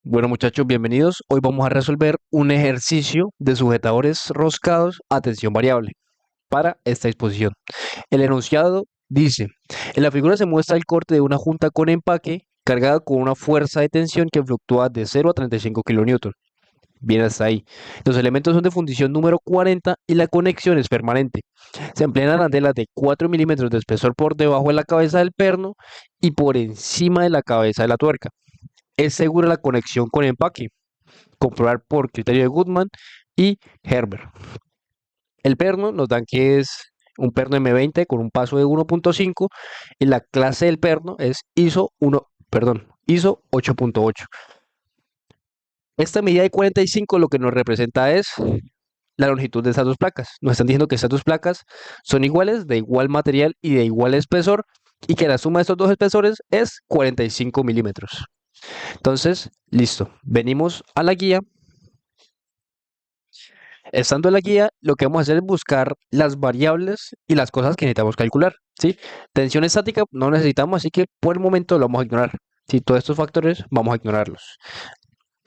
Bueno muchachos, bienvenidos. Hoy vamos a resolver un ejercicio de sujetadores roscados a tensión variable para esta disposición. El enunciado dice, en la figura se muestra el corte de una junta con empaque cargada con una fuerza de tensión que fluctúa de 0 a 35 kN. Bien hasta ahí. Los elementos son de fundición número 40 y la conexión es permanente. Se emplean arandelas de 4 milímetros de espesor por debajo de la cabeza del perno y por encima de la cabeza de la tuerca. Es segura la conexión con empaque. Comprobar por criterio de Goodman y Herbert. El perno nos dan que es un perno M20 con un paso de 1.5 y la clase del perno es ISO 8.8. Esta medida de 45 lo que nos representa es la longitud de estas dos placas. Nos están diciendo que estas dos placas son iguales, de igual material y de igual espesor, y que la suma de estos dos espesores es 45 milímetros. Entonces, listo. Venimos a la guía. Estando en la guía, lo que vamos a hacer es buscar las variables y las cosas que necesitamos calcular, ¿sí? Tensión estática no necesitamos, así que por el momento lo vamos a ignorar. Si todos estos factores vamos a ignorarlos.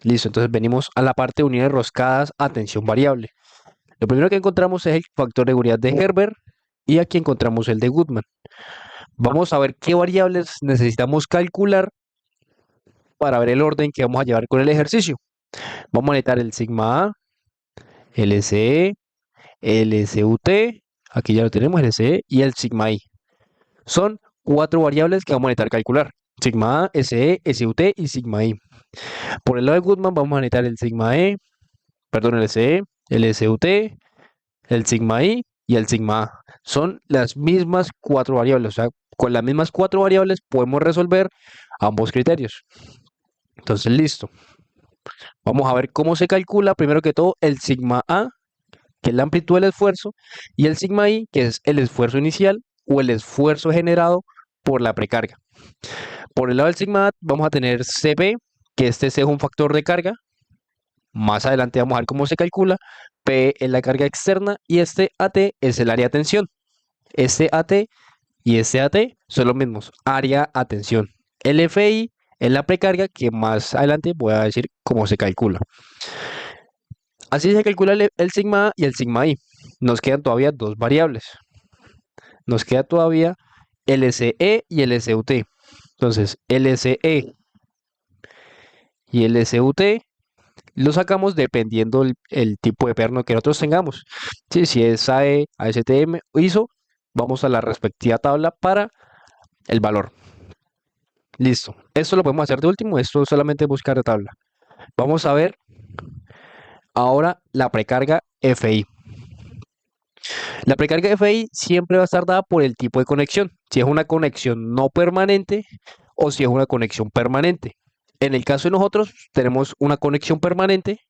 Listo, entonces venimos a la parte de unidades roscadas a tensión variable. Lo primero que encontramos es el factor de seguridad de Herbert y aquí encontramos el de Goodman. Vamos a ver qué variables necesitamos calcular para ver el orden que vamos a llevar con el ejercicio. Vamos a necesitar el sigma A, el SE, el SUT, aquí ya lo tenemos, el SE y el sigma I. Son cuatro variables que vamos a necesitar calcular. Sigma A, SE, SUT y sigma I. Por el lado de Goodman vamos a necesitar el sigma E, perdón, el SE, el SUT, el sigma I y el sigma A. Son las mismas cuatro variables, o sea, con las mismas cuatro variables podemos resolver ambos criterios. Entonces, listo. Vamos a ver cómo se calcula, primero que todo, el sigma A, que es la amplitud del esfuerzo, y el sigma I, que es el esfuerzo inicial o el esfuerzo generado por la precarga. Por el lado del sigma A vamos a tener CP, que este C es un factor de carga. Más adelante vamos a ver cómo se calcula. P es la carga externa y este AT es el área de tensión. Este AT y este AT son los mismos, área a tensión. El FI es la precarga, que más adelante voy a decir cómo se calcula. Así se calcula el sigma A y el sigma I. Nos quedan todavía dos variables. Nos queda todavía el SE y el SUT. Entonces, el SE y el SUT lo sacamos dependiendo el tipo de perno que nosotros tengamos. Sí, si es AE, ASTM o ISO, vamos a la respectiva tabla para el valor. Listo. Esto lo podemos hacer de último. Esto es solamente buscar la tabla. Vamos a ver ahora la precarga FI. La precarga FI siempre va a estar dada por el tipo de conexión. Si es una conexión no permanente o si es una conexión permanente. En el caso de nosotros tenemos una conexión permanente,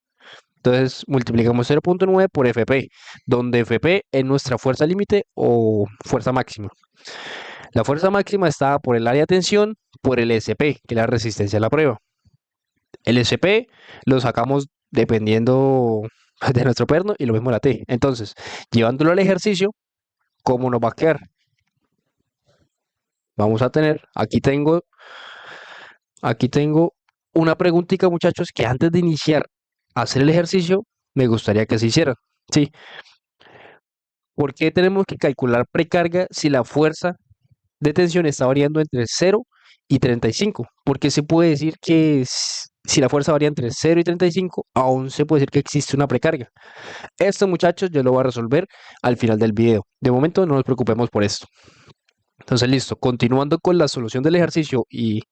entonces multiplicamos 0.9 por FP, donde FP es nuestra fuerza límite o fuerza máxima. La fuerza máxima está por el área de tensión, por el SP, que es la resistencia a la prueba. El SP lo sacamos dependiendo de nuestro perno y lo mismo la T. Entonces, llevándolo al ejercicio, ¿cómo nos va a quedar? Vamos a tener, aquí tengo una preguntita, muchachos, que antes de iniciar a hacer el ejercicio, me gustaría que se hicieran. Sí, ¿por qué tenemos que calcular precarga si la fuerza de tensión está variando entre 0 y 35? Porque se puede decir que si la fuerza varía entre 0 y 35, aún se puede decir que existe una precarga. Esto, muchachos, yo lo voy a resolver al final del video. De momento no nos preocupemos por esto. Entonces, listo. Continuando con la solución del ejercicio y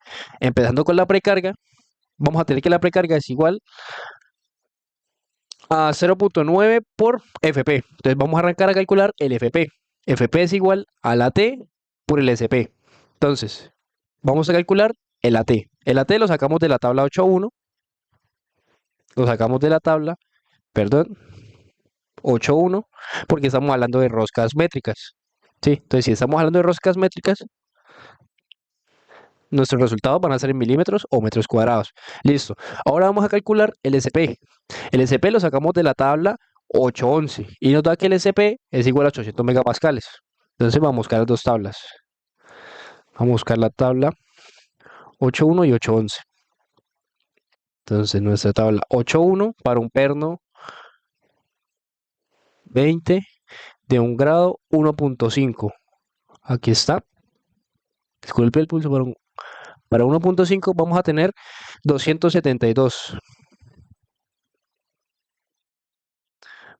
empezando con la precarga, vamos a tener que la precarga es igual a 0.9 por FP. Entonces vamos a arrancar a calcular el FP. FP es igual a la T por el SP. Entonces, vamos a calcular el AT. El AT lo sacamos de la tabla 8.1. Lo sacamos de la tabla, perdón, 8.1, porque estamos hablando de roscas métricas. ¿Sí? Entonces, si estamos hablando de roscas métricas, nuestros resultados van a ser en milímetros o metros cuadrados. Listo. Ahora vamos a calcular el SP. El SP lo sacamos de la tabla 8.11 y nos da que el SP es igual a 800 megapascales. Entonces vamos a buscar las dos tablas. Vamos a buscar la tabla 8.1 y 8.11. Entonces nuestra tabla 8.1 para un perno 20 de un grado 1.5. Aquí está. Disculpe el pulso para 1.5 vamos a tener 272.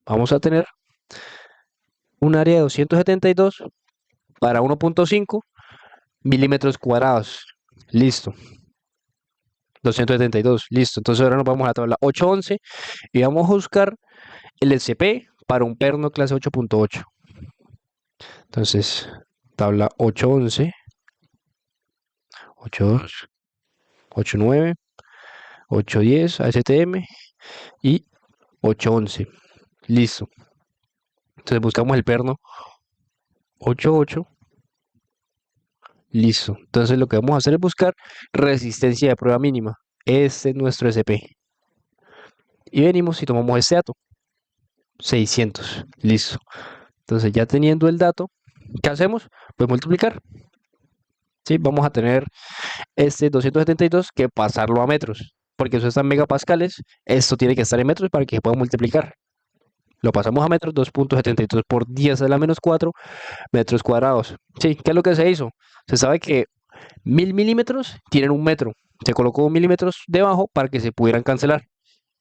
Vamos a tener un área de 272 para 1.5 milímetros cuadrados. Listo. 272. Listo. Entonces ahora nos vamos a la tabla 8.11 y vamos a buscar el SP para un perno clase 8.8. Entonces, tabla 8.11, 8.2, 8.9, 8.10 ASTM y 8.11. Listo. Entonces buscamos el perno 8.8. Listo. Entonces lo que vamos a hacer es buscar resistencia de prueba mínima. Este es nuestro SP. Y venimos y tomamos este dato. 600. Listo. Entonces ya teniendo el dato, ¿qué hacemos? Pues multiplicar. ¿Sí? Vamos a tener este 272 que pasarlo a metros. Porque eso está en megapascales. Esto tiene que estar en metros para que se pueda multiplicar. Lo pasamos a metros, 2.72 por 10 a la menos 4 metros cuadrados. Sí, ¿qué es lo que se hizo? Se sabe que 1000 milímetros tienen un metro. Se colocó milímetros debajo para que se pudieran cancelar.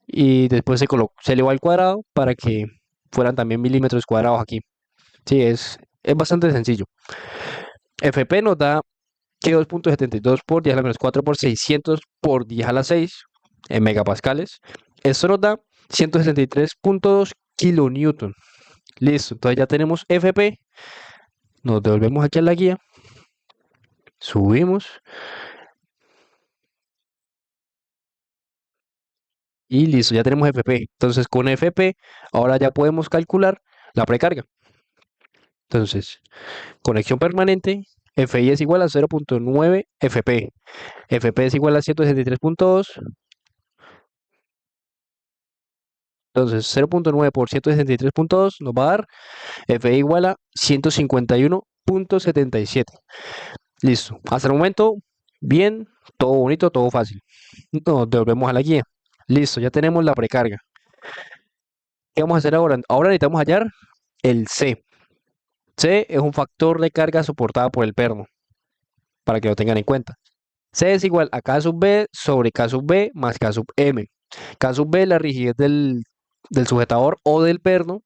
Y después se elevó al cuadrado para que fueran también milímetros cuadrados aquí. Sí, es bastante sencillo. FP nos da que 2.72 por 10 a la menos 4 por 600 por 10 a la 6 en megapascales. Esto nos da 163.2 kilonewton. Listo, entonces ya tenemos FP. Nos devolvemos aquí a la guía. Subimos. Y listo, ya tenemos FP. Entonces con FP ahora ya podemos calcular la precarga. Entonces, conexión permanente, FI es igual a 0.9 FP. FP es igual a 163.2. Entonces, 0.9 por 163.2 nos va a dar FI igual a 151.77. Listo. Hasta el momento, bien, todo bonito, todo fácil. Nos devolvemos a la guía. Listo, ya tenemos la precarga. ¿Qué vamos a hacer ahora? Ahora necesitamos hallar el C. C es un factor de carga soportada por el perno, para que lo tengan en cuenta. C es igual a K sub B sobre K sub B más K sub M. K sub B es la rigidez del sujetador o del perno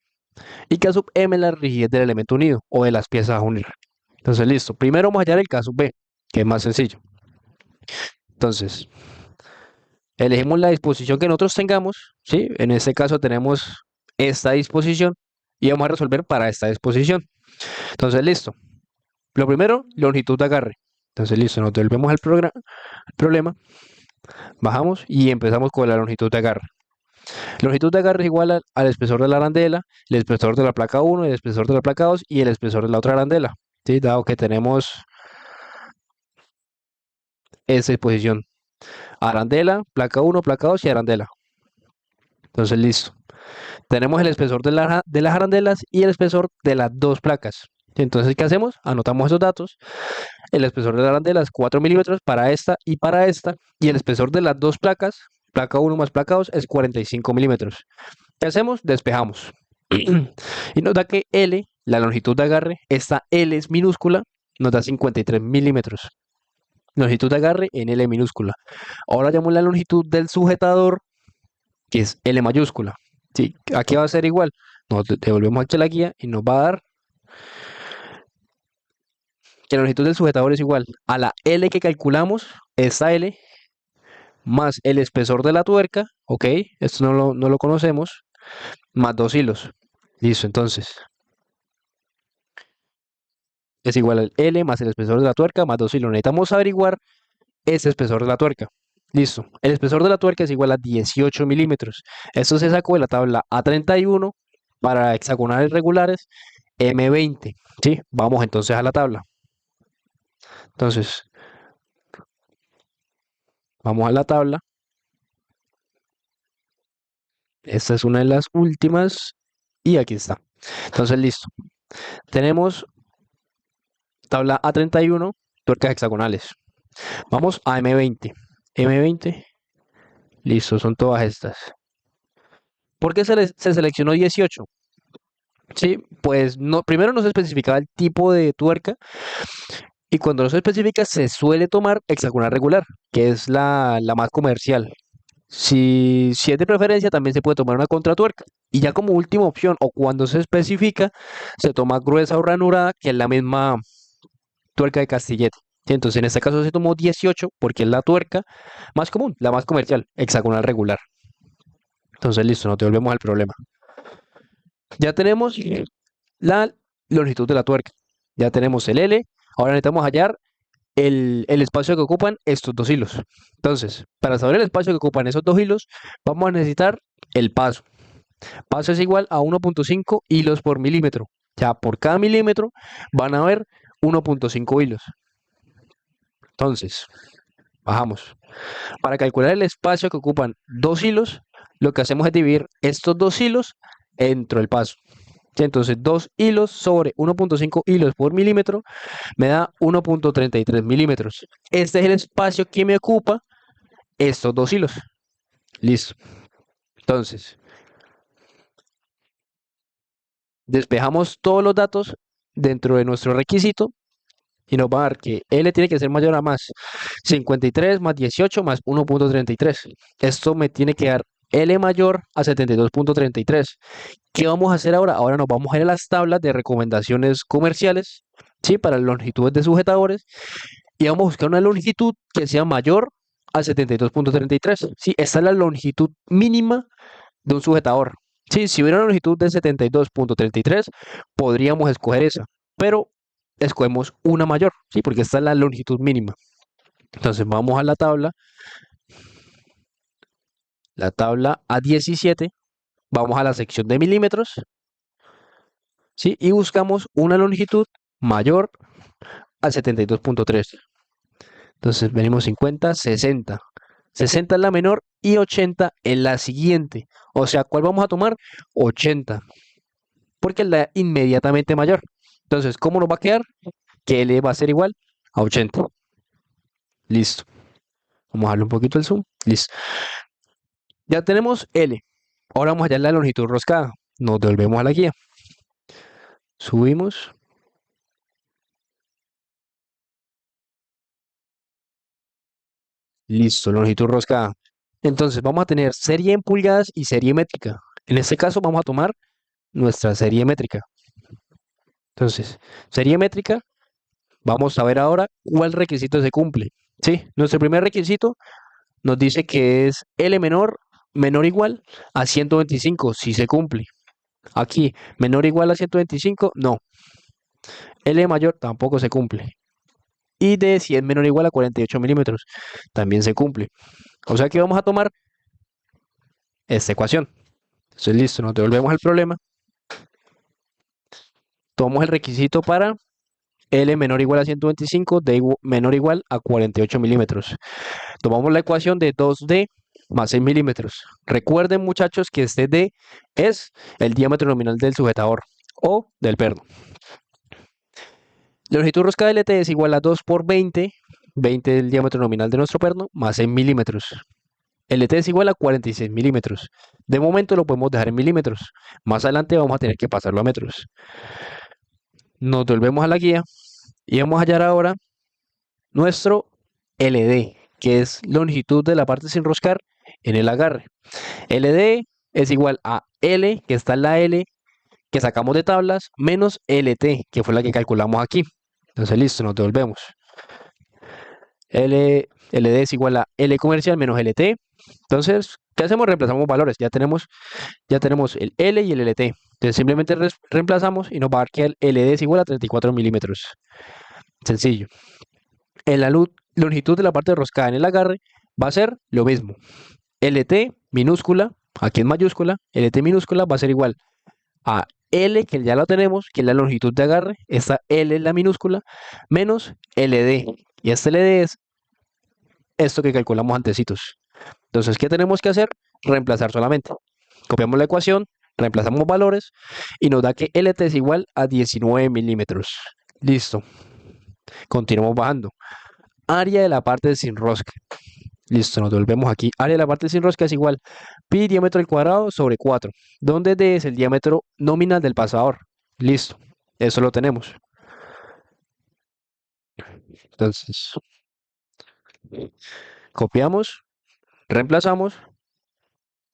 y K sub M es la rigidez del elemento unido o de las piezas a unir. Entonces, listo. Primero vamos a hallar el K sub B, que es más sencillo. Entonces, elegimos la disposición que nosotros tengamos, ¿sí? En este caso tenemos esta disposición y vamos a resolver para esta disposición. Entonces, listo. Lo primero, longitud de agarre. Entonces, listo, nos devolvemos al problema, bajamos y empezamos con la longitud de agarre. Longitud de agarre es igual al espesor de la arandela, el espesor de la placa 1, el espesor de la placa 2 y el espesor de la otra arandela. ¿Sí? Dado que tenemos esa disposición. Arandela, placa 1, placa 2 y arandela. Entonces, listo. Tenemos el espesor de las arandelas y el espesor de las dos placas. Entonces, ¿qué hacemos? Anotamos esos datos. El espesor de la arandela es 4 milímetros para esta y para esta. Y el espesor de las dos placas, placa 1 más placa 2, es 45 milímetros. ¿Qué hacemos? Despejamos. Y nos da que L, la longitud de agarre, esta L es minúscula, nos da 53 milímetros. Longitud de agarre en L minúscula. Ahora llamamos la longitud del sujetador, que es L mayúscula. ¿Sí? Aquí va a ser igual. Nos devolvemos aquí a la guía y nos va a dar que la longitud del sujetador es igual a la L que calculamos, esta L, más el espesor de la tuerca, ok, esto no lo conocemos, más 2 hilos. Listo, entonces es igual al L más el espesor de la tuerca más 2 hilos. Necesitamos averiguar ese espesor de la tuerca. Listo, el espesor de la tuerca es igual a 18 milímetros. Esto se sacó de la tabla A31 para hexagonales regulares M20. ¿Sí? Vamos entonces a la tabla. Entonces, vamos a la tabla. Esta es una de las últimas y aquí está. Entonces, listo. Tenemos tabla A31, tuercas hexagonales. Vamos a M20. M20 Listo, son todas estas. ¿Por qué se seleccionó 18? Sí, pues no, primero no se especificaba el tipo de tuerca y cuando no se especifica se suele tomar hexagonal regular, que es la más comercial. Si es de preferencia, también se puede tomar una contratuerca. Y ya como última opción, o cuando se especifica, se toma gruesa o ranurada, que es la misma tuerca de castillete. Sí, entonces en este caso se tomó 18 porque es la tuerca más común, la más comercial, hexagonal regular. Entonces listo, no te volvemos al problema. Ya tenemos la longitud de la tuerca. Ya tenemos el L. Ahora necesitamos hallar el espacio que ocupan estos dos hilos. Entonces, para saber el espacio que ocupan esos dos hilos, vamos a necesitar el paso. Paso es igual a 1.5 hilos por milímetro. Ya por cada milímetro van a haber 1.5 hilos. Entonces, bajamos. Para calcular el espacio que ocupan dos hilos, lo que hacemos es dividir estos dos hilos entre el paso. Sí, entonces, 2 hilos sobre 1.5 hilos por milímetro me da 1.33 milímetros. Este es el espacio que me ocupa estos dos hilos. Listo. Entonces, despejamos todos los datos dentro de nuestro requisito y nos va a dar que L tiene que ser mayor a más 53 más 18 más 1.33. Esto me tiene que dar L mayor a 72.33. ¿Qué vamos a hacer ahora? Ahora nos vamos a ir a las tablas de recomendaciones comerciales, ¿sí? Para las longitudes de sujetadores y vamos a buscar una longitud que sea mayor a 72.33. Sí, esta es la longitud mínima de un sujetador. Sí, si hubiera una longitud de 72.33, podríamos escoger esa, pero escogemos una mayor, sí, porque esta es la longitud mínima. Entonces vamos a la tabla A17, vamos a la sección de milímetros, sí, y buscamos una longitud mayor a 72.3. Entonces venimos 50, 60. 60 es la menor y 80 es la siguiente. O sea, ¿cuál vamos a tomar? 80, porque es la inmediatamente mayor. Entonces, ¿cómo nos va a quedar? Que L va a ser igual a 80. Listo. Vamos a darle un poquito el zoom. Listo. Ya tenemos L. Ahora vamos a hallar la longitud roscada. Nos devolvemos a la guía. Subimos. Listo, longitud roscada. Entonces vamos a tener serie en pulgadas y serie métrica. En este caso vamos a tomar nuestra serie métrica. Entonces, serie métrica, vamos a ver ahora cuál requisito se cumple. Sí, nuestro primer requisito nos dice que es L menor o igual a 125, si se cumple. Aquí, menor o igual a 125, no. L mayor tampoco se cumple. Y de 100 menor o igual a 48 milímetros, también se cumple. O sea que vamos a tomar esta ecuación. Entonces, listo, nos devolvemos al problema. Tomamos el requisito para L menor o igual a 125, D menor o igual a 48 milímetros. Tomamos la ecuación de 2D más 6 milímetros. Recuerden, muchachos, que este D es el diámetro nominal del sujetador o del perno. La longitud rosca de LT es igual a 2 por 20, 20 el diámetro nominal de nuestro perno, más 6 milímetros. LT es igual a 46 milímetros. De momento lo podemos dejar en milímetros. Más adelante vamos a tener que pasarlo a metros. Nos volvemos a la guía y vamos a hallar ahora nuestro LD, que es longitud de la parte sin roscar en el agarre. LD es igual a L, que está en la L, que sacamos de tablas, menos LT, que fue la que calculamos aquí. Entonces, listo, nos devolvemos. LD es igual a L comercial menos LT. Entonces, ¿qué hacemos? Reemplazamos valores. Ya tenemos el L y el LT. Entonces, simplemente reemplazamos y nos va a dar que el LD es igual a 34 milímetros. Sencillo. En la longitud de la parte roscada en el agarre va a ser lo mismo. LT minúscula, aquí en mayúscula, LT minúscula va a ser igual a L, que ya lo tenemos, que es la longitud de agarre, esta L es la minúscula, menos LD. Y este LD es esto que calculamos antecitos. Entonces, ¿qué tenemos que hacer? Reemplazar solamente. Copiamos la ecuación, reemplazamos valores y nos da que LT es igual a 19 milímetros. Listo. Continuamos bajando. Área de la parte sin rosca. Listo, nos devolvemos aquí. Área de la parte sin rosca es igual pi diámetro al cuadrado sobre 4, donde d es el diámetro nominal del pasador. Listo, eso lo tenemos. Entonces, copiamos, reemplazamos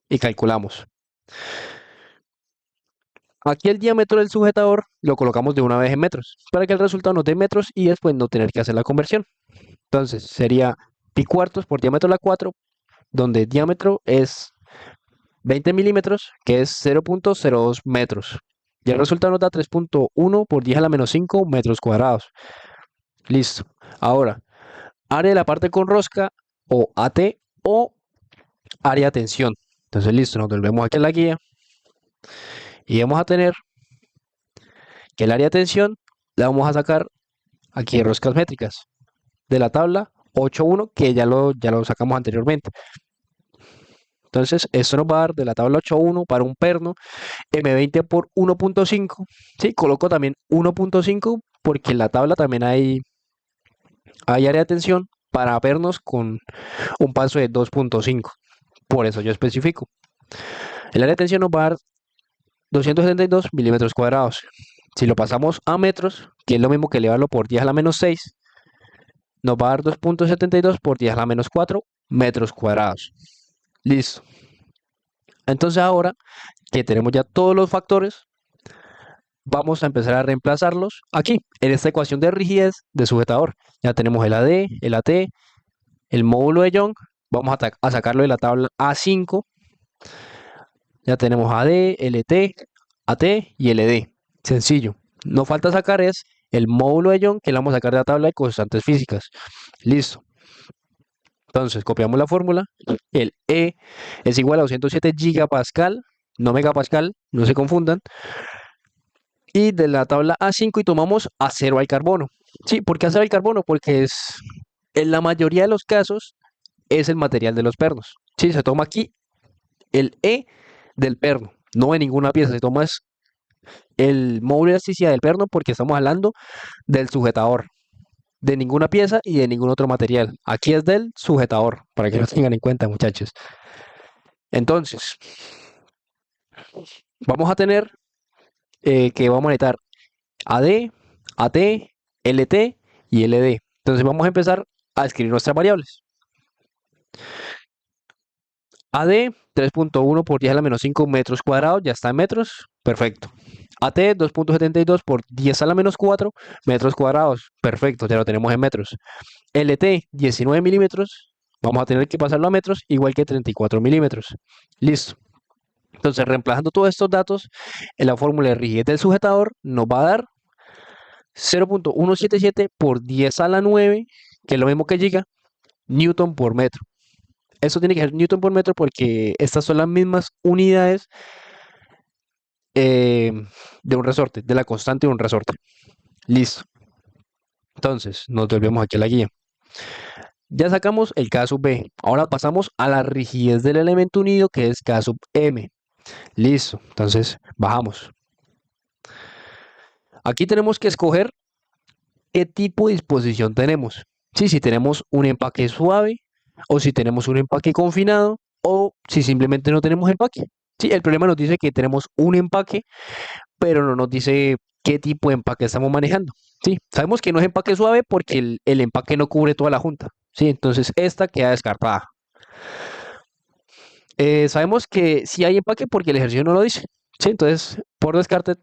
y calculamos. Aquí el diámetro del sujetador lo colocamos de una vez en metros, para que el resultado nos dé metros y después no tener que hacer la conversión. Entonces, sería pi cuartos por diámetro a la 4, donde diámetro es 20 milímetros, que es 0.02 metros. Y el resultado nos da 3.1 por 10 a la menos 5 metros cuadrados. Listo. Ahora, área de la parte con rosca o AT o área de tensión. Entonces, listo, nos volvemos aquí a la guía y vamos a tener que el área de tensión la vamos a sacar aquí de roscas métricas de la tabla 8.1 que ya lo sacamos anteriormente. Entonces, esto nos va a dar de la tabla 8.1 para un perno M20 por 1.5. Sí, coloco también 1.5 porque en la tabla también hay área de tensión para pernos con un paso de 2.5. Por eso yo especifico. El área de tensión nos va a dar 272 milímetros cuadrados. Si lo pasamos a metros, que es lo mismo que elevarlo por 10 a la menos 6, nos va a dar 2.72 por 10 a la menos 4 metros cuadrados. Listo. Entonces ahora que tenemos ya todos los factores, vamos a empezar a reemplazarlos aquí, en esta ecuación de rigidez de sujetador. Ya tenemos el AD, el AT, el módulo de Young. Vamos a sacarlo de la tabla A5. Ya tenemos AD, LT, AT y LD. Sencillo. No falta sacar es el módulo de Young, que lo vamos a sacar de la tabla de constantes físicas. Listo. Entonces, copiamos la fórmula. El E es igual a 207 gigapascal, no megapascal, no se confundan. Y de la tabla A5 y tomamos acero al carbono. Sí, ¿por qué acero al carbono? Porque en la mayoría de los casos es el material de los pernos. Sí, se toma aquí el E del perno, no de ninguna pieza, se toma es el módulo de elasticidad del perno porque estamos hablando del sujetador, de ninguna pieza y de ningún otro material. Aquí es del sujetador, para que lo tengan en cuenta, muchachos. Entonces, vamos a tener que vamos a necesitar AD, AT, LT y LD. Entonces vamos a empezar a escribir nuestras variables. AD 3.1 por 10 a la menos 5 metros cuadrados, ya está en metros, perfecto. AT 2.72 por 10 a la menos 4 metros cuadrados, perfecto, ya lo tenemos en metros. LT 19 milímetros, vamos a tener que pasarlo a metros, igual que 34 milímetros. Listo. Entonces, reemplazando todos estos datos en la fórmula de rigidez del sujetador, nos va a dar 0.177 por 10 a la 9, que es lo mismo que giga, newton por metro. Eso tiene que ser newton por metro porque estas son las mismas unidades eh, de un resorte, de la constante de un resorte. Listo. Entonces, nos volvemos aquí a la guía. Ya sacamos el K sub B. Ahora pasamos a la rigidez del elemento unido, que es K sub M. Listo. Entonces, bajamos. Aquí tenemos que escoger qué tipo de disposición tenemos. Sí, si tenemos un empaque suave o si tenemos un empaque confinado o si simplemente no tenemos empaque. Sí, el problema nos dice que tenemos un empaque, pero no nos dice qué tipo de empaque estamos manejando. Sí, sabemos que no es empaque suave porque el empaque no cubre toda la junta. Sí, entonces esta queda descartada. Sabemos que sí hay empaque porque el ejercicio no lo dice. Sí, entonces por descarte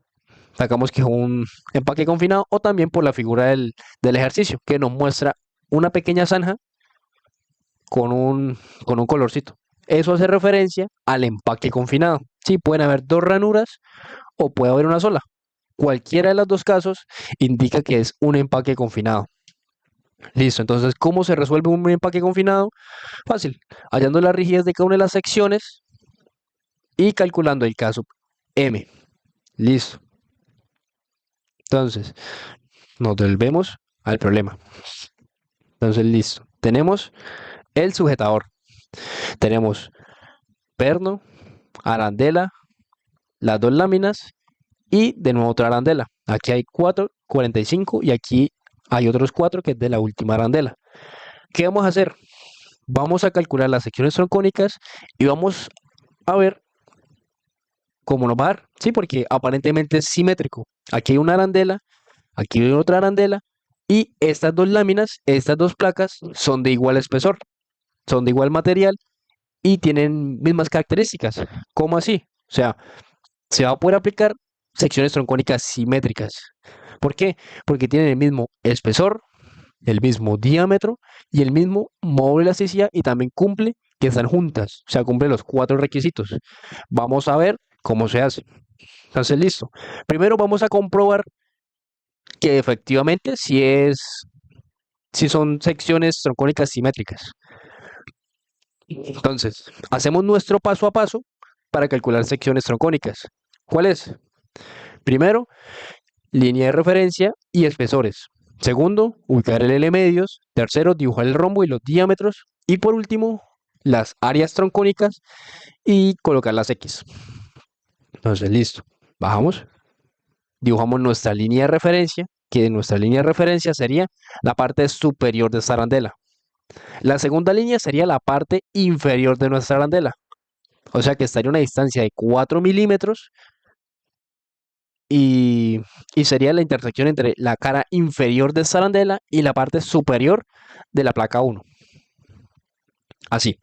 sacamos que es un empaque confinado o también por la figura del ejercicio que nos muestra una pequeña zanja con un colorcito. Eso hace referencia al empaque confinado. Sí, pueden haber dos ranuras o puede haber una sola. Cualquiera de los dos casos indica que es un empaque confinado. Listo, entonces, ¿cómo se resuelve un empaque confinado? Fácil, hallando la rigidez de cada una de las secciones y calculando el K sub M. Listo. Entonces, nos volvemos al problema. Entonces, listo. Tenemos el sujetador. Tenemos perno, arandela, las dos láminas y de nuevo otra arandela. Aquí hay 4, 45 y aquí hay otros 4 que es de la última arandela. ¿Qué vamos a hacer? Vamos a calcular las secciones troncónicas y vamos a ver cómo nos va a dar. Sí, porque aparentemente es simétrico. Aquí hay una arandela, aquí hay otra arandela y estas dos láminas, estas dos placas son de igual espesor, son de igual material y tienen mismas características. ¿Cómo así? O sea, se va a poder aplicar secciones troncónicas simétricas. ¿Por qué? Porque tienen el mismo espesor, el mismo diámetro y el mismo módulo de elasticidad y también cumple que están juntas, o sea, cumple los cuatro requisitos. Vamos a ver cómo se hace. Entonces, listo. Primero vamos a comprobar que efectivamente si son secciones troncónicas simétricas. Entonces, hacemos nuestro paso a paso para calcular secciones troncónicas. ¿Cuál es? Primero, línea de referencia y espesores. Segundo, ubicar el L medios. Tercero, dibujar el rombo y los diámetros. Y por último, las áreas troncónicas y colocar las X. Entonces, listo. Bajamos, dibujamos nuestra línea de referencia, que nuestra línea de referencia sería la parte superior de esta arandela. La segunda línea sería la parte inferior de nuestra arandela. O sea que estaría a una distancia de 4 milímetros y sería la intersección entre la cara inferior de esta arandela y la parte superior de la placa 1. Así,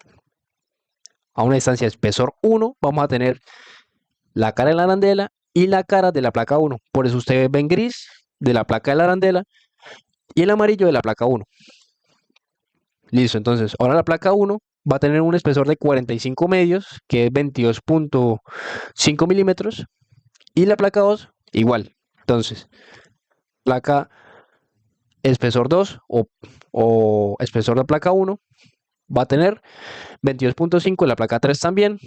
a una distancia de espesor 1 vamos a tener la cara de la arandela y la cara de la placa 1. Por eso ustedes ven gris de la placa de la arandela y el amarillo de la placa 1. Listo, entonces ahora la placa 1 va a tener un espesor de 45 medios, que es 22.5 milímetros, y la placa 2 igual. Entonces, placa espesor 2 o espesor de placa 1 va a tener 22.5, la placa 3 también.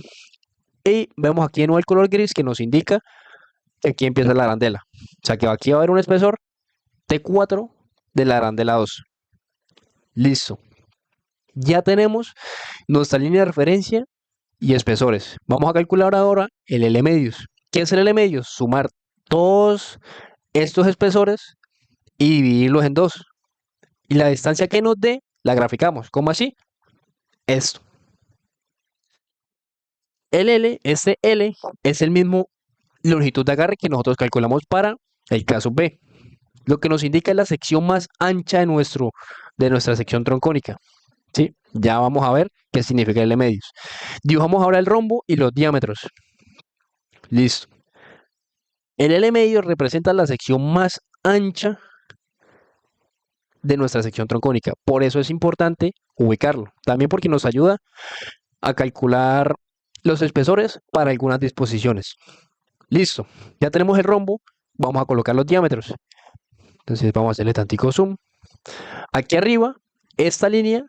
Y vemos aquí de nuevo el color gris que nos indica que aquí empieza la arandela. O sea que aquí va a haber un espesor T4 de la arandela 2. Listo. Ya tenemos nuestra línea de referencia y espesores. Vamos a calcular ahora el L medios. ¿Qué es el L medios? Sumar todos estos espesores y dividirlos en dos. Y la distancia que nos dé la graficamos. ¿Cómo así? Esto. El L, este L, es el mismo longitud de agarre que nosotros calculamos para el caso B. Lo que nos indica es la sección más ancha de nuestra sección troncónica. ¿Sí? Ya vamos a ver qué significa el L medios. Dibujamos ahora el rombo y los diámetros. Listo. El L medio representa la sección más ancha de nuestra sección troncónica. Por eso es importante ubicarlo. También porque nos ayuda a calcular los espesores para algunas disposiciones. Listo. Ya tenemos el rombo. Vamos a colocar los diámetros. Entonces vamos a hacerle tantico zoom. Aquí arriba, esta línea,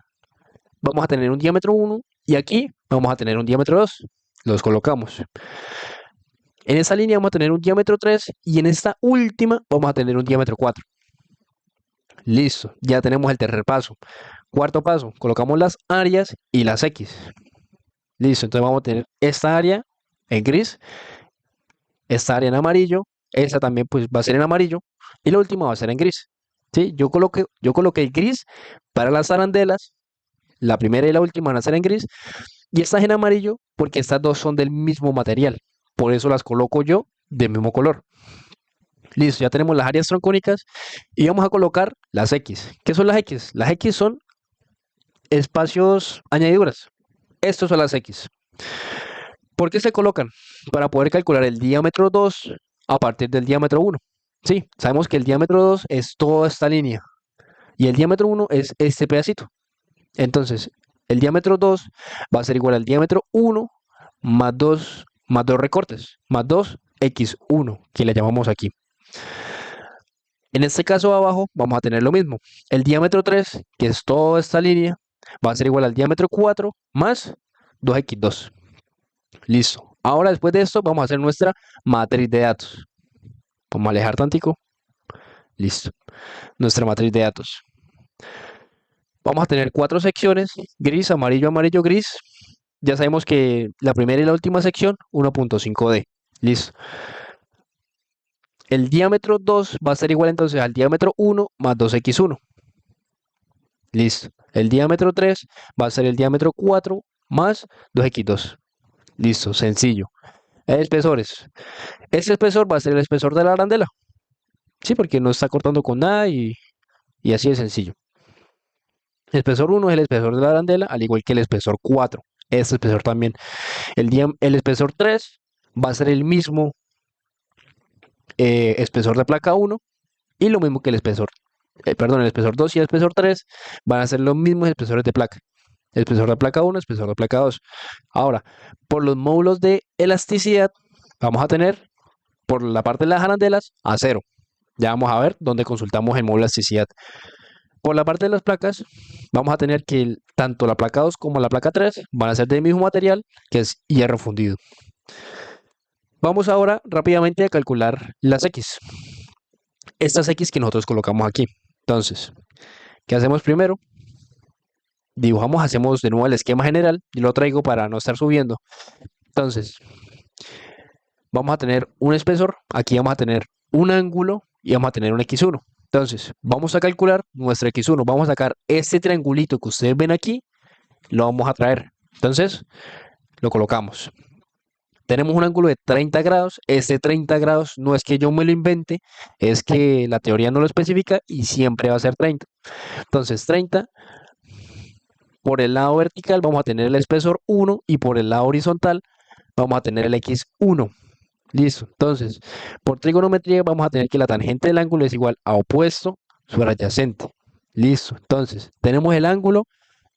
vamos a tener un diámetro 1 y aquí vamos a tener un diámetro 2. Los colocamos. En esta línea vamos a tener un diámetro 3 y en esta última vamos a tener un diámetro 4. Listo, ya tenemos el tercer paso. Cuarto paso, colocamos las áreas y las X. Listo, entonces vamos a tener esta área en gris, esta área en amarillo, esta también pues va a ser en amarillo y la última va a ser en gris. ¿Sí? Yo coloqué el gris para las arandelas, la primera y la última van a ser en gris y estas en amarillo porque estas dos son del mismo material. Por eso las coloco yo del mismo color. Listo, ya tenemos las áreas troncónicas y vamos a colocar las X. ¿Qué son las X? Las X son espacios añadiduras. Estos son las X. ¿Por qué se colocan? Para poder calcular el diámetro 2 a partir del diámetro 1. Sí, sabemos que el diámetro 2 es toda esta línea y el diámetro 1 es este pedacito. Entonces, el diámetro 2 va a ser igual al diámetro 1 más 2 recortes, más 2x1, que le llamamos aquí. En este caso abajo vamos a tener lo mismo. El diámetro 3, que es toda esta línea, va a ser igual al diámetro 4 más 2x2. Listo. Ahora después de esto vamos a hacer nuestra matriz de datos. Vamos a alejar tantico. Listo. Nuestra matriz de datos. Vamos a tener 4 secciones, gris, amarillo, amarillo, gris. Ya sabemos que la primera y la última sección, 1.5D. Listo. El diámetro 2 va a ser igual entonces al diámetro 1 más 2x1. Listo. El diámetro 3 va a ser el diámetro 4 más 2x2. Listo, sencillo. Espesores. Este espesor va a ser el espesor de la arandela. Sí, porque no está cortando con nada y así de sencillo. El espesor 1 es el espesor de la arandela, al igual que el espesor 4. Este espesor también. El espesor 3 va a ser el mismo espesor de placa 1 y lo mismo que el espesor 2 y el espesor 3 van a ser los mismos espesores de placa. Espesor de placa 1, espesor de placa 2. Ahora, por los módulos de elasticidad, vamos a tener por la parte de las arandelas a 0. Ya vamos a ver dónde consultamos el módulo de elasticidad. Por la parte de las placas, vamos a tener que tanto la placa 2 como la placa 3 van a ser del mismo material, que es hierro fundido. Vamos ahora rápidamente a calcular las X. Estas X que nosotros colocamos aquí. Entonces, ¿qué hacemos primero? Dibujamos, hacemos de nuevo el esquema general. Yo lo traigo para no estar subiendo. Entonces, vamos a tener un espesor. Aquí vamos a tener un ángulo y vamos a tener un X1. Entonces, vamos a calcular nuestro X1. Vamos a sacar este triangulito que ustedes ven aquí. Lo vamos a traer. Entonces, lo colocamos. Tenemos un ángulo de 30 grados. Este 30 grados no es que yo me lo invente, es que la teoría no lo especifica y siempre va a ser 30. Entonces, 30 por el lado vertical vamos a tener el espesor 1 y por el lado horizontal vamos a tener el X1. Listo. Entonces, por trigonometría vamos a tener que la tangente del ángulo es igual a opuesto sobre adyacente. Listo. Entonces, tenemos el ángulo,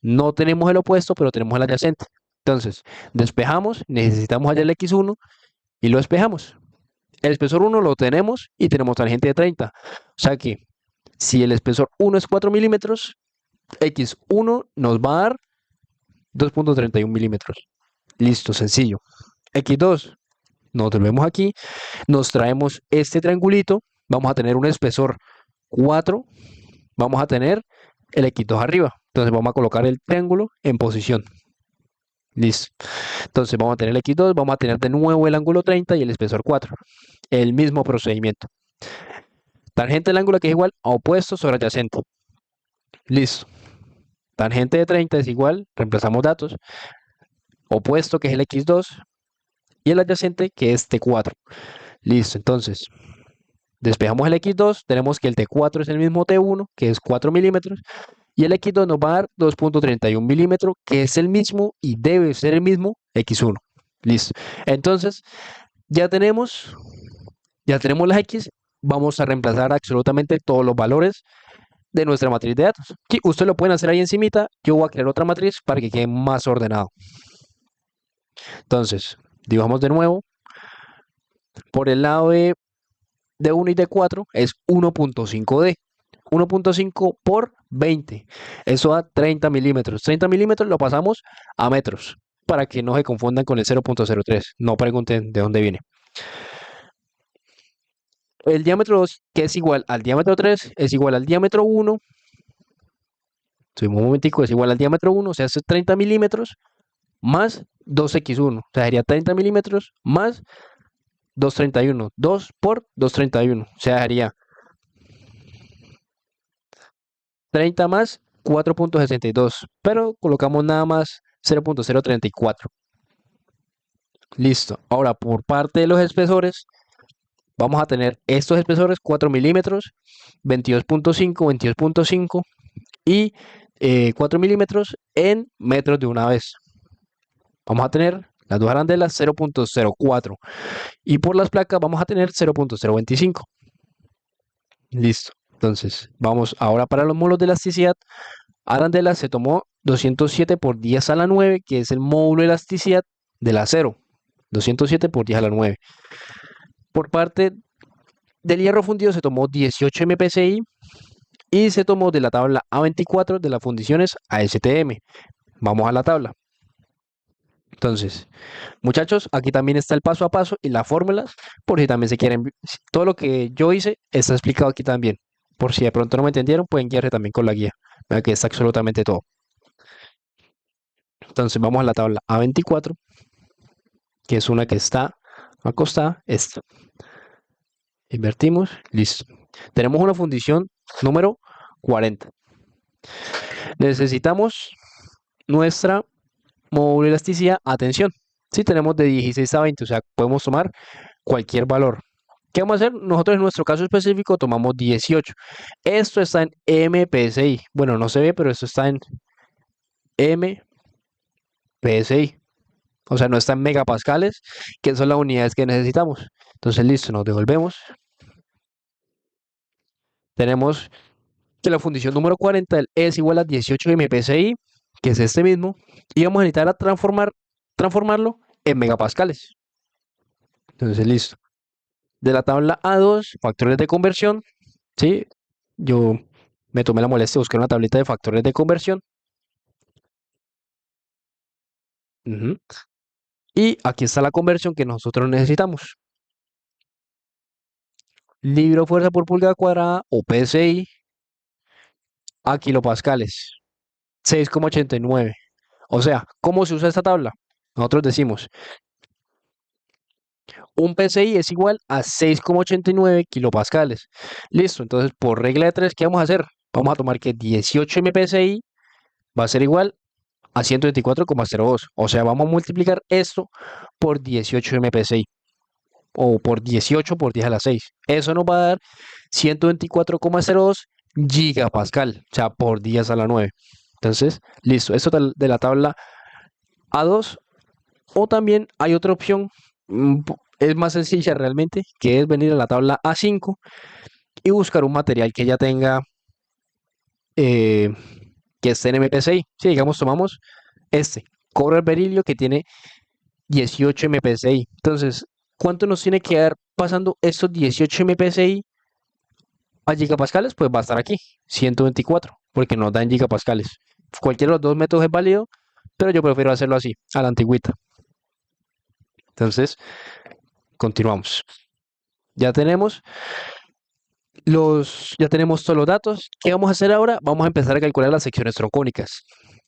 no tenemos el opuesto, pero tenemos el adyacente. Entonces, despejamos, necesitamos hallar el X1 y lo despejamos. El espesor 1 lo tenemos y tenemos tangente de 30. O sea que si el espesor 1 es 4 milímetros, X1 nos va a dar 2.31 milímetros. Listo, sencillo. X2, nos volvemos aquí, nos traemos este triangulito, vamos a tener un espesor 4, vamos a tener el X2 arriba. Entonces vamos a colocar el triángulo en posición. Listo. Entonces vamos a tener el X2, vamos a tener de nuevo el ángulo 30 y el espesor 4. El mismo procedimiento. Tangente del ángulo que es igual a opuesto sobre adyacente. Listo. Tangente de 30 es igual, reemplazamos datos, opuesto que es el X2 y el adyacente que es T4. Listo, entonces despejamos el X2, tenemos que el T4 es el mismo T1, que es 4 milímetros, y el X2 nos va a dar 2.31 milímetros, que es el mismo y debe ser el mismo X1. Listo. Entonces, ya tenemos las X, vamos a reemplazar absolutamente todos los valores de nuestra matriz de datos. Sí, ustedes lo pueden hacer ahí encimita, yo voy a crear otra matriz para que quede más ordenado. Entonces, dibujamos de nuevo. Por el lado de 1 y de 4 es 1.5D. 1.5 por 20. Eso da 30 milímetros. 30 milímetros lo pasamos a metros para que no se confundan con el 0.03. No pregunten de dónde viene. El diámetro 2, que es igual al diámetro 3, es igual al diámetro 1. Subimos un momentico, es igual al diámetro 1, o sea, es 30 milímetros más 2x1. O sea, sería 30 milímetros más 231. 2 por 231. O sea, sería 30 más 4.62. Pero colocamos nada más 0.034. Listo. Ahora, por parte de los espesores, vamos a tener estos espesores 4 milímetros, 22.5, 22.5 y 4 milímetros en metros de una vez. Vamos a tener las dos arandelas 0.04 y por las placas vamos a tener 0.025. Listo. Entonces, vamos ahora para los módulos de elasticidad. Arandela se tomó 207 por 10 a la 9, que es el módulo de elasticidad del acero. 207 por 10 a la 9. Por parte del hierro fundido se tomó 18 MPSI y se tomó de la tabla A24 de las fundiciones ASTM. Vamos a la tabla. Entonces, muchachos, aquí también está el paso a paso y las fórmulas, por si también se quieren. Todo lo que yo hice está explicado aquí también. Por si de pronto no me entendieron, pueden guiarse también con la guía. Aquí está absolutamente todo. Entonces, vamos a la tabla A24, que es una que está acostada. Esta. Invertimos, listo. Tenemos una fundición número 40. Necesitamos nuestra módulo de elasticidad, atención. Si tenemos de 16 a 20, o sea, podemos tomar cualquier valor. ¿Qué vamos a hacer? Nosotros en nuestro caso específico tomamos 18. Esto está en MPSI. Bueno, no se ve, pero esto está en MPSI. O sea, no está en megapascales, que son las unidades que necesitamos. Entonces, listo, nos devolvemos. Tenemos que la función número 40 del E es igual a 18 MPSI, que es este mismo, y vamos a necesitar transformarlo en megapascales. Entonces, listo. De la tabla A2, factores de conversión, ¿sí? Yo me tomé la molestia de buscar una tablita de factores de conversión. Ujú. Y aquí está la conversión que nosotros necesitamos. Libro fuerza por pulgada cuadrada o PSI a kilopascales, 6,89. O sea, ¿cómo se usa esta tabla? Nosotros decimos, un PSI es igual a 6,89 kilopascales. Listo, entonces por regla de 3, ¿qué vamos a hacer? Vamos a tomar que 18 MPSI va a ser igual a 124,02. O sea, vamos a multiplicar esto por 18 MPSI o por 18 por 10 a la 6. Eso nos va a dar 124,02 gigapascal, o sea, por 10 a la 9. Entonces, listo, esto de la tabla A2. O también hay otra opción, es más sencilla realmente, que es venir a la tabla A5 y buscar un material que ya tenga, eh, que esté en MPSI. Si digamos, tomamos este, cobre al berilio que tiene 18 MPSI. Entonces, ¿cuánto nos tiene que dar pasando estos 18 MPSI a gigapascales? Pues va a estar aquí, 124, porque nos da en gigapascales. Cualquiera de los dos métodos es válido, pero yo prefiero hacerlo así, a la antigüita. Entonces, continuamos. Ya tenemos ya tenemos todos los datos. ¿Qué vamos a hacer ahora? Vamos a empezar a calcular las secciones troncónicas.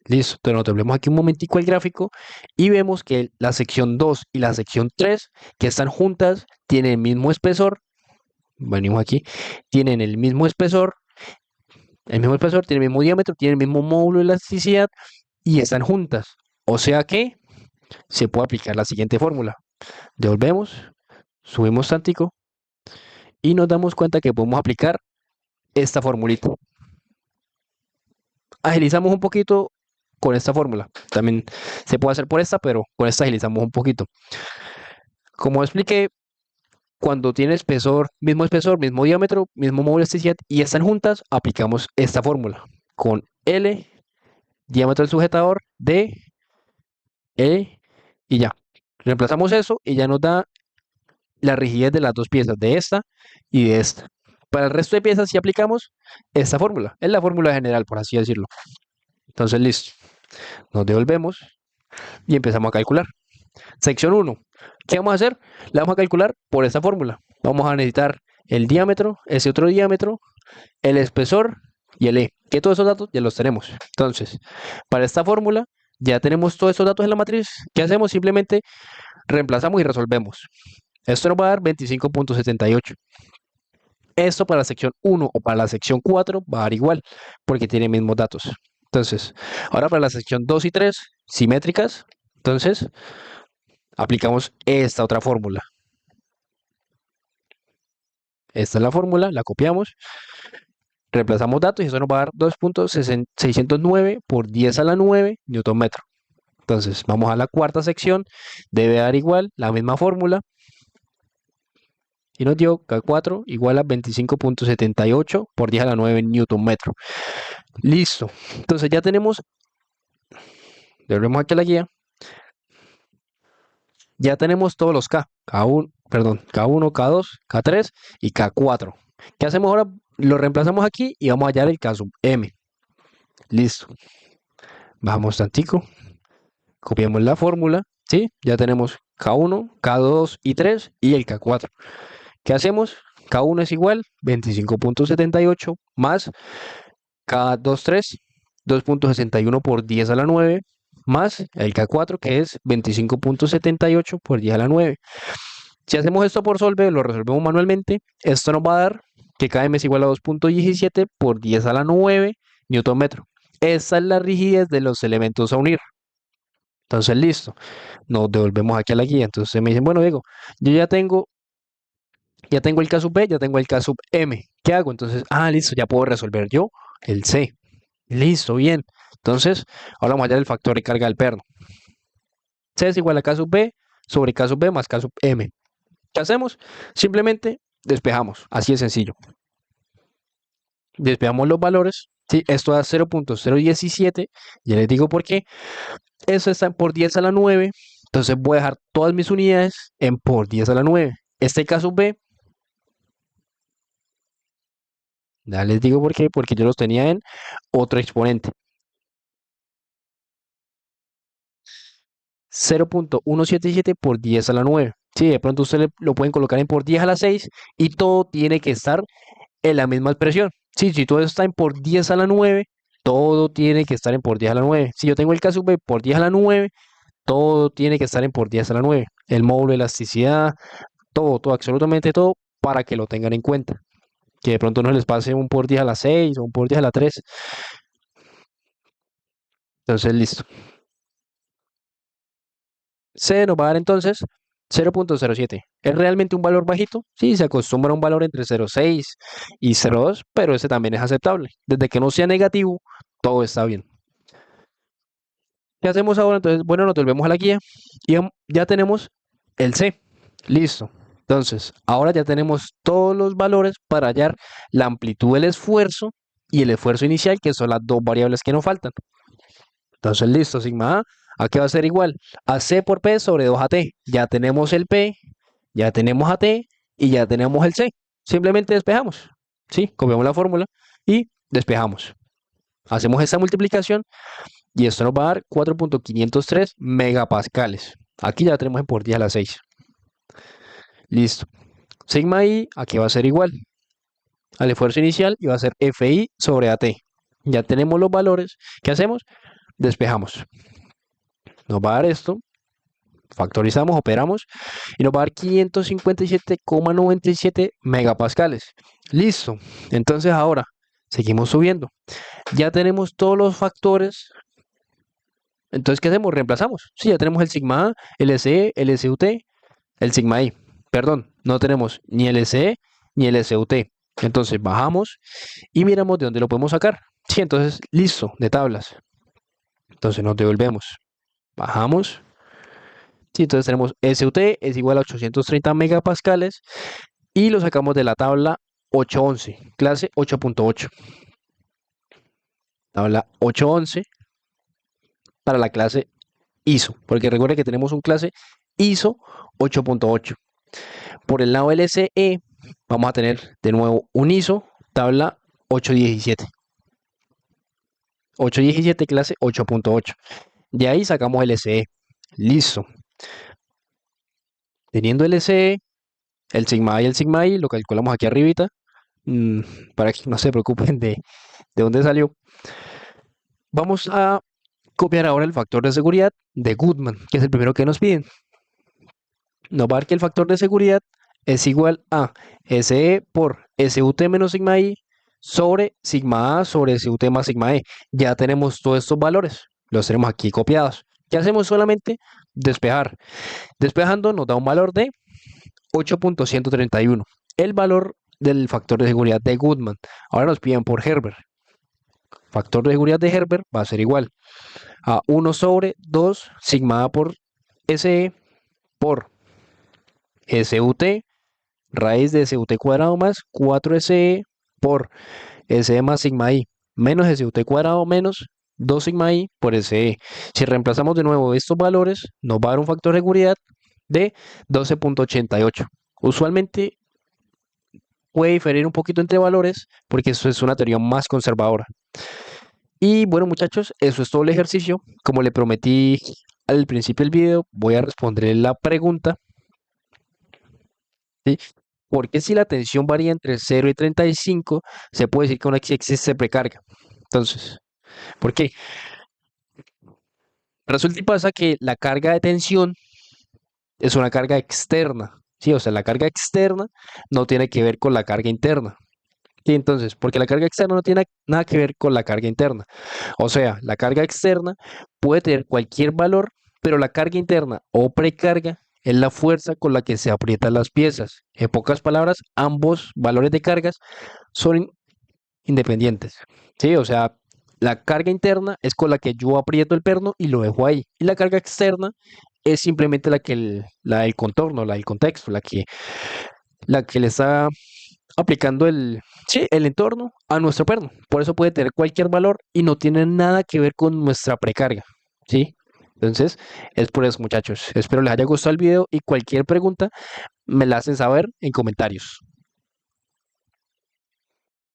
Listo, entonces nos volvemos aquí un momentico el gráfico y vemos que la sección 2 y la sección 3, que están juntas, tienen el mismo espesor. Venimos aquí, tienen el mismo espesor, tienen el mismo diámetro, tienen el mismo módulo de elasticidad y están juntas. O sea que se puede aplicar la siguiente fórmula. Devolvemos, subimos tantico y nos damos cuenta que podemos aplicar esta formulita. Agilizamos un poquito con esta fórmula. También se puede hacer por esta, pero con esta agilizamos un poquito. Como expliqué, cuando tiene espesor, mismo diámetro, mismo módulo de elasticidad y están juntas, aplicamos esta fórmula con L, diámetro del sujetador, D, E y ya. Reemplazamos eso y ya nos da la rigidez de las dos piezas, de esta y de esta. Para el resto de piezas, si aplicamos esta fórmula, es la fórmula general, por así decirlo. Entonces, listo. Nos devolvemos y empezamos a calcular. Sección 1. ¿Qué vamos a hacer? La vamos a calcular por esta fórmula. Vamos a necesitar el diámetro, ese otro diámetro, el espesor y el E. Que todos esos datos ya los tenemos. Entonces, para esta fórmula ya tenemos todos esos datos en la matriz. ¿Qué hacemos? Simplemente reemplazamos y resolvemos. Esto nos va a dar 25,78. Esto para la sección 1 o para la sección 4 va a dar igual, porque tiene mismos datos. Entonces, ahora para la sección 2 y 3, simétricas, entonces aplicamos esta otra fórmula. Esta es la fórmula, la copiamos, reemplazamos datos y eso nos va a dar 2,609 por 10 a la 9 newton metro. Entonces, vamos a la cuarta sección, debe dar igual, la misma fórmula, y nos dio K4 igual a 25,78 por 10 a la 9 newton metro. Listo. Entonces ya tenemos, volvemos aquí a la guía, ya tenemos todos los K1, perdón, K1, K2, K3 y K4. ¿Qué hacemos ahora? Lo reemplazamos aquí y vamos a hallar el K sub M. Listo. Bajamos tantico, copiamos la fórmula, ¿sí? Ya tenemos K1, K2 y 3 y el K4. ¿Qué hacemos? K1 es igual 25,78 más K2, 3, 2,61 por 10 a la 9 más el K4 que es 25,78 por 10 a la 9. Si hacemos esto por solver, lo resolvemos manualmente, esto nos va a dar que Km es igual a 2,17 por 10 a la 9 newton metro. Esta es la rigidez de los elementos a unir. Entonces, listo. Nos devolvemos aquí a la guía. Entonces me dicen, bueno, Diego, yo ya tengo el K sub B, ya tengo el K sub M. ¿Qué hago? Entonces, listo, ya puedo resolver yo el C. Listo, bien. Entonces, ahora vamos a hallar el factor de carga del perno. C es igual a K sub B sobre K sub B más K sub M. ¿Qué hacemos? Simplemente despejamos. Así de sencillo. Despejamos los valores. ¿Sí? Esto da 0.017. Ya les digo por qué. Eso está en por 10 a la 9. Entonces voy a dejar todas mis unidades en por 10 a la 9. Este K sub B, ya les digo por qué. Porque yo los tenía en otro exponente. 0.177 por 10 a la 9. Sí, de pronto ustedes lo pueden colocar en por 10 a la 6 y todo tiene que estar en la misma expresión. Sí, si todo está en por 10 a la 9, todo tiene que estar en por 10 a la 9. Si yo tengo el caso B por 10 a la 9, todo tiene que estar en por 10 a la 9. El módulo de elasticidad, todo, absolutamente todo, para que lo tengan en cuenta. Que de pronto no les pase un por 10 a la 6 o un por 10 a la 3. Entonces, listo. C nos va a dar entonces 0.07. ¿Es realmente un valor bajito? Sí, se acostumbra a un valor entre 0.6 y 0.2, pero ese también es aceptable. Desde que no sea negativo, todo está bien. ¿Qué hacemos ahora? Entonces, bueno, nos volvemos a la guía y ya tenemos el C. Listo. Entonces, ahora ya tenemos todos los valores para hallar la amplitud del esfuerzo y el esfuerzo inicial, que son las dos variables que nos faltan. Entonces, listo, sigma A, ¿a qué va a ser igual? A C por P sobre 2AT. Ya tenemos el P, ya tenemos AT y ya tenemos el C. Simplemente despejamos. ¿Sí? Copiamos la fórmula y despejamos. Hacemos esta multiplicación y esto nos va a dar 4.503 megapascales. Aquí ya tenemos en por 10 a la 6. Listo. Sigma I, aquí va a ser igual al esfuerzo inicial y va a ser FI sobre AT. Ya tenemos los valores. ¿Qué hacemos? Despejamos. Nos va a dar esto. Factorizamos, operamos y nos va a dar 557,97 megapascales. Listo. Entonces ahora seguimos subiendo. Ya tenemos todos los factores. Entonces, ¿qué hacemos? Reemplazamos. Sí, ya tenemos el sigma A, el SE, el SUT, el sigma I. Perdón, no tenemos ni el SE ni el SUT. Entonces bajamos y miramos de dónde lo podemos sacar. Sí, entonces listo, de tablas. Entonces nos devolvemos. Bajamos. Sí, entonces tenemos SUT es igual a 830 megapascales y lo sacamos de la tabla 811, clase 8.8. Tabla 811 para la clase ISO, porque recuerde que tenemos un clase ISO 8.8. Por el lado LCE vamos a tener de nuevo un ISO, tabla 817. 817 clase 8.8. De ahí sacamos LCE. Listo. Teniendo LCE, el sigma A y el sigma I lo calculamos aquí arribita, para que no se preocupen de dónde salió. Vamos a copiar ahora el factor de seguridad de Goodman, que es el primero que nos piden. Nos va a dar que el factor de seguridad es igual a SE por SUT menos sigma I sobre sigma A sobre SUT más sigma E. Ya tenemos todos estos valores, los tenemos aquí copiados. ¿Qué hacemos? Solamente despejar. Despejando nos da un valor de 8.131. El valor del factor de seguridad de Goodman. Ahora nos piden por Herbert. Factor de seguridad de Herbert va a ser igual a 1 sobre 2 sigma A por SE por SUT raíz de SUT cuadrado más 4SE por SE más sigma I menos SUT cuadrado menos 2 sigma I por SE. Si reemplazamos de nuevo estos valores, nos va a dar un factor de seguridad de 12.88. Usualmente puede diferir un poquito entre valores porque eso es una teoría más conservadora. Y bueno, muchachos, eso es todo el ejercicio. Como le prometí al principio del video, voy a responder la pregunta. ¿Sí? Porque si la tensión varía entre 0 y 35, se puede decir que una existe precarga. Entonces, ¿por qué? Resulta y pasa que la carga de tensión es una carga externa. ¿Sí? O sea, la carga externa no tiene que ver con la carga interna. Sí, entonces, porque la carga externa no tiene nada que ver con la carga interna. O sea, la carga externa puede tener cualquier valor, pero la carga interna o precarga es la fuerza con la que se aprietan las piezas. En pocas palabras, ambos valores de cargas son independientes. Sí, o sea, la carga interna es con la que yo aprieto el perno y lo dejo ahí. Y la carga externa es simplemente la del contorno, la del contexto, la que le está aplicando sí, el entorno a nuestro perno. Por eso puede tener cualquier valor y no tiene nada que ver con nuestra precarga. ¿Sí? Entonces, es por eso, muchachos. Espero les haya gustado el video y cualquier pregunta me la hacen saber en comentarios.